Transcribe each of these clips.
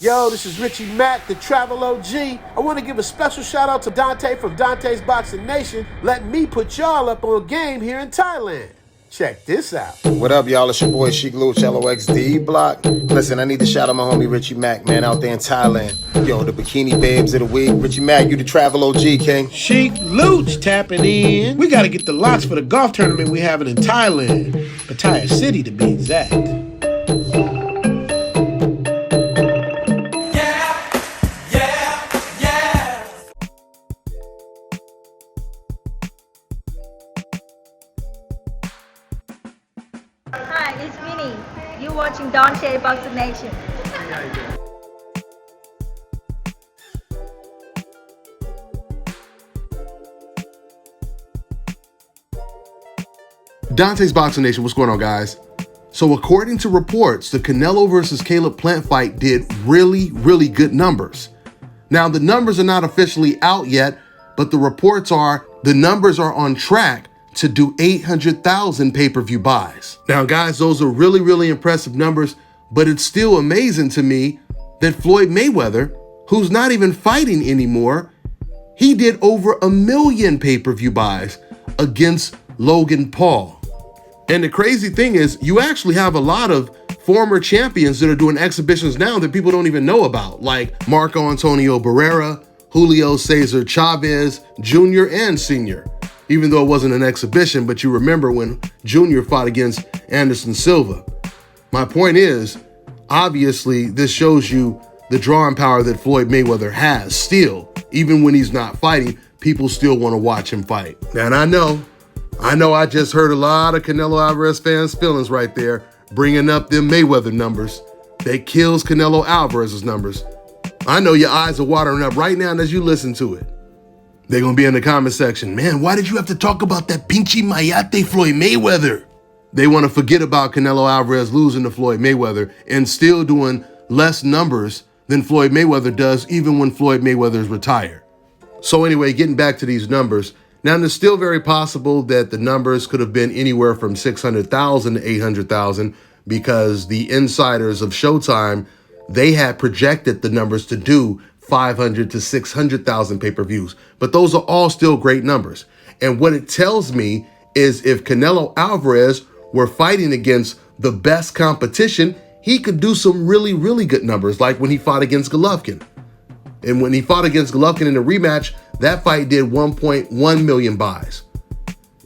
Yo, this is Richie Mack, the Travel OG. I want to give a special shout out to Dontaes from Dontaes Boxing Nation, letting me put y'all up on game here in Thailand. Check this out. What up, y'all? It's your boy Sheik Luch, LOXD Block. Listen, I need to shout out my homie Richie Mack, man, out there in Thailand. Yo, the bikini babes of the week. Richie Mack, you the Travel OG, King. Sheik Luch tapping in. We got to get the lots for the golf tournament we having in Thailand, Pattaya City to be exact. Hi, it's Winnie. You're watching Dontaes Boxing Nation. Dontaes Boxing Nation, what's going on, guys? So according to reports, the Canelo versus Caleb Plant fight did really good numbers. Now, the numbers are not officially out yet, but the reports are the numbers are on track to do 800,000 pay-per-view buys. Now, guys, those are really impressive numbers, but it's still amazing to me that Floyd Mayweather, who's not even fighting anymore, he did over 1 million pay-per-view buys against Logan Paul. And the crazy thing is, you actually have a lot of former champions that are doing exhibitions now that people don't even know about, like Marco Antonio Barrera, Julio Cesar Chavez, Jr. and Sr., even though it wasn't an exhibition, but you remember when Jr. fought against Anderson Silva. My point is, obviously, this shows you the drawing power that Floyd Mayweather has still. Even when he's not fighting, people still want to watch him fight. And I know I just hurt a lot of Canelo Alvarez fans' feelings right there, bringing up them Mayweather numbers. That kills Canelo Alvarez's numbers. I know your eyes are watering up right now as you listen to it. They're going to be in the comment section. Man, why did you have to talk about that pinchy mayate Floyd Mayweather? They want to forget about Canelo Alvarez losing to Floyd Mayweather and still doing less numbers than Floyd Mayweather does, even when Floyd Mayweather is retired. So anyway, getting back to these numbers. Now, it's still very possible that the numbers could have been anywhere from 600,000 to 800,000 because the insiders of Showtime, they had projected the numbers to do 500 to 600,000 pay-per-views. But those are all still great numbers. And what it tells me is if Canelo Alvarez were fighting against the best competition, he could do some really good numbers, like when he fought against Golovkin. And when he fought against Golovkin in the rematch, that fight did 1.1 million buys.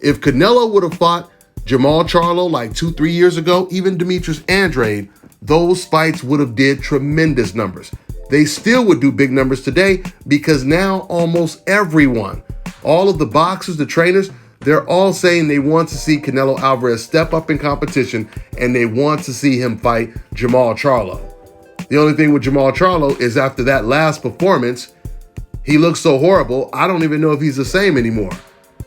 If Canelo would have fought Jamal Charlo like 2-3 years ago, even Demetrius Andrade, those fights would have did tremendous numbers. They still would do big numbers today because now almost everyone, all of the boxers, the trainers, they're all saying they want to see Canelo Alvarez step up in competition and they want to see him fight Jamal Charlo. The only thing with Jamal Charlo is after that last performance, he looks so horrible, I don't even know if he's the same anymore.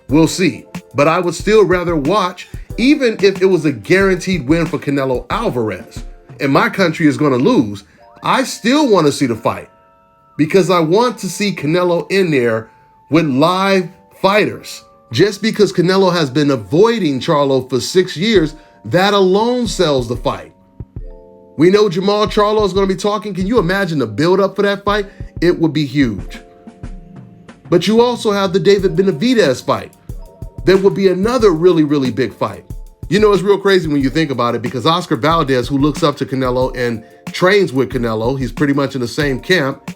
We'll see. But I would still rather watch, even if it was a guaranteed win for Canelo Alvarez, and my country is going to lose, I still want to see the fight because I want to see Canelo in there with live fighters. Just because Canelo has been avoiding Charlo for 6 years, that alone sells the fight. We know Jamal Charlo is going to be talking. Can you imagine the build-up for that fight? It would be huge. But you also have the David Benavidez fight. That would be another really big fight. You know, it's real crazy when you think about it because Oscar Valdez, who looks up to Canelo and trains with Canelo, he's pretty much in the same camp,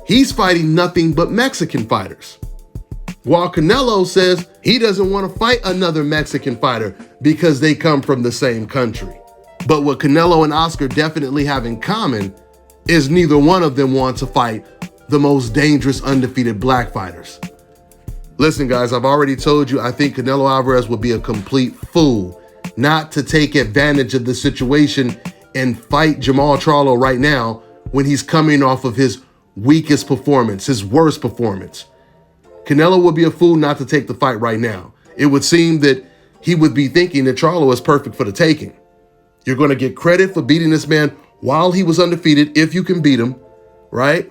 he's fighting nothing but Mexican fighters. While Canelo says he doesn't want to fight another Mexican fighter because they come from the same country. But what Canelo and Oscar definitely have in common is neither one of them want to fight the most dangerous undefeated black fighters. Listen, guys, I've already told you I think Canelo Alvarez would be a complete fool not to take advantage of the situation and fight Jamal Charlo right now when he's coming off of his weakest performance, his worst performance. Canelo would be a fool not to take the fight right now. It would seem that he would be thinking that Charlo is perfect for the taking. You're going to get credit for beating this man while he was undefeated, if you can beat him, right?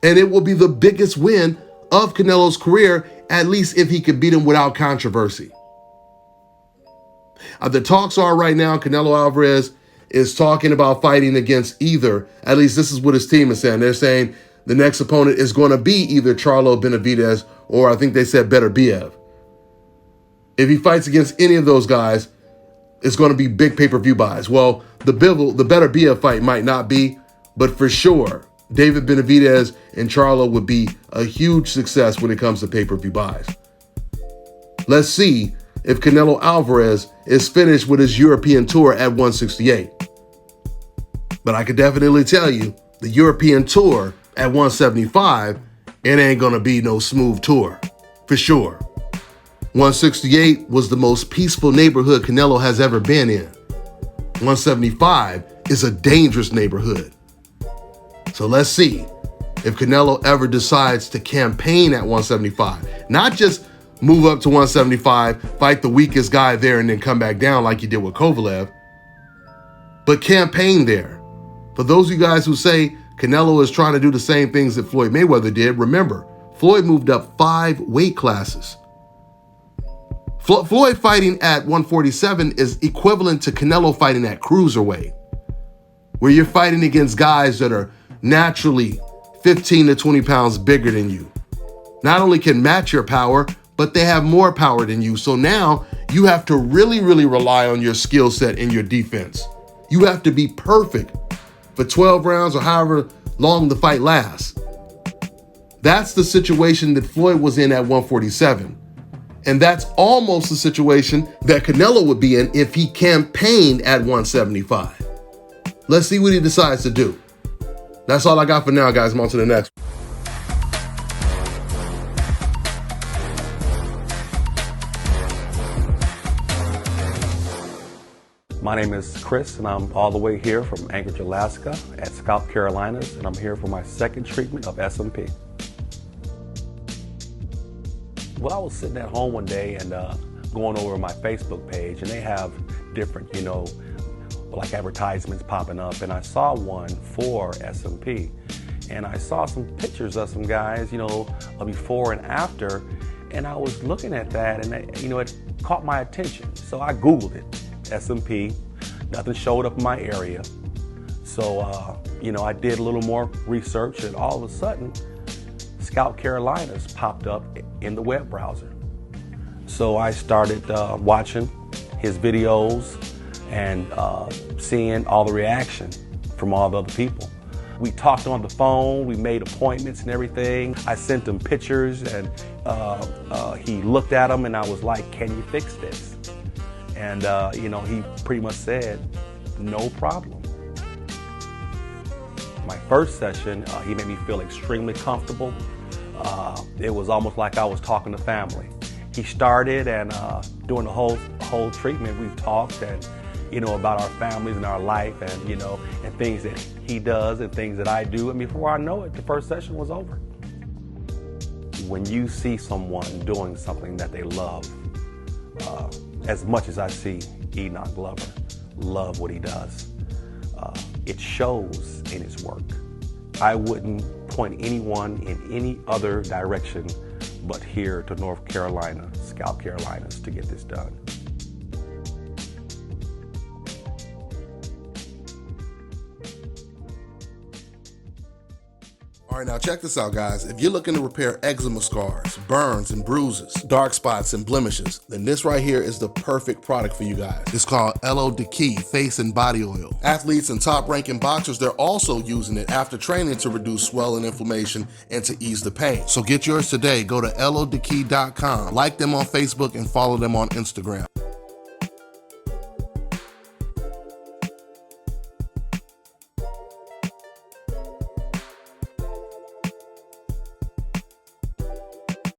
And it will be the biggest win of Canelo's career, at least if he could beat him without controversy. The talks are right now, Canelo Alvarez is talking about fighting against either, at least this is what his team is saying. They're saying the next opponent is going to be either Charlo Benavidez or I think they said Beterbiev. If he fights against any of those guys, it's going to be big pay-per-view buys. Well, the Beterbiev fight might not be, but for sure, David Benavidez and Charlo would be a huge success when it comes to pay-per-view buys. Let's see if Canelo Alvarez is finished with his European tour at 168. But I could definitely tell you, the European tour at 175, it ain't going to be no smooth tour, for sure. 168 was the most peaceful neighborhood Canelo has ever been in. 175 is a dangerous neighborhood. So let's see if Canelo ever decides to campaign at 175. Not just move up to 175, fight the weakest guy there, and then come back down like he did with Kovalev, but campaign there. For those of you guys who say Canelo is trying to do the same things that Floyd Mayweather did, remember, Floyd moved up 5 weight classes. Floyd fighting at 147 is equivalent to Canelo fighting at cruiserweight, where you're fighting against guys that are naturally 15 to 20 pounds bigger than you. Not only can match your power, but they have more power than you. So now you have to really rely on your skill set and your defense. You have to be perfect for 12 rounds or however long the fight lasts. That's the situation that Floyd was in at 147. And that's almost the situation that Canelo would be in if he campaigned at 175. Let's see what he decides to do. That's all I got for now, guys. I'm on to the next. My name is Chris, and I'm all the way here from Anchorage, Alaska at Scalp Carolinas, and I'm here for my second treatment of SMP. Well, I was sitting at home one day and going over my Facebook page, and they have different, like advertisements popping up, and I saw one for SMP, and I saw some pictures of some guys, before and after, and I was looking at that, and it caught my attention, so I Googled it, SMP. Nothing showed up in my area, so I did a little more research, and all of a sudden, Scalp Carolinas popped up in the web browser. So I started watching his videos and seeing all the reaction from all the other people. We talked on the phone, we made appointments and everything. I sent him pictures, and he looked at them, and I was like, can you fix this? And he pretty much said, no problem. My first session, he made me feel extremely comfortable. It was almost like I was talking to family. He started, and during the whole treatment, we talked and about our families and our life, and and things that he does and things that I do. And before I know it, the first session was over. When you see someone doing something that they love, as much as I see Enoch Glover love what he does, it shows in his work. I wouldn't point anyone in any other direction but here to North Carolina, Scalp Carolinas, to get this done. All right, now check this out, guys. If you're looking to repair eczema scars, burns and bruises, dark spots and blemishes, then this right here is the perfect product for you guys. It's called LO Key Face and Body Oil. Athletes and top-ranking boxers, they're also using it after training to reduce swelling, inflammation, and to ease the pain. So get yours today. Go to LODkey.com, like them on Facebook, and follow them on Instagram.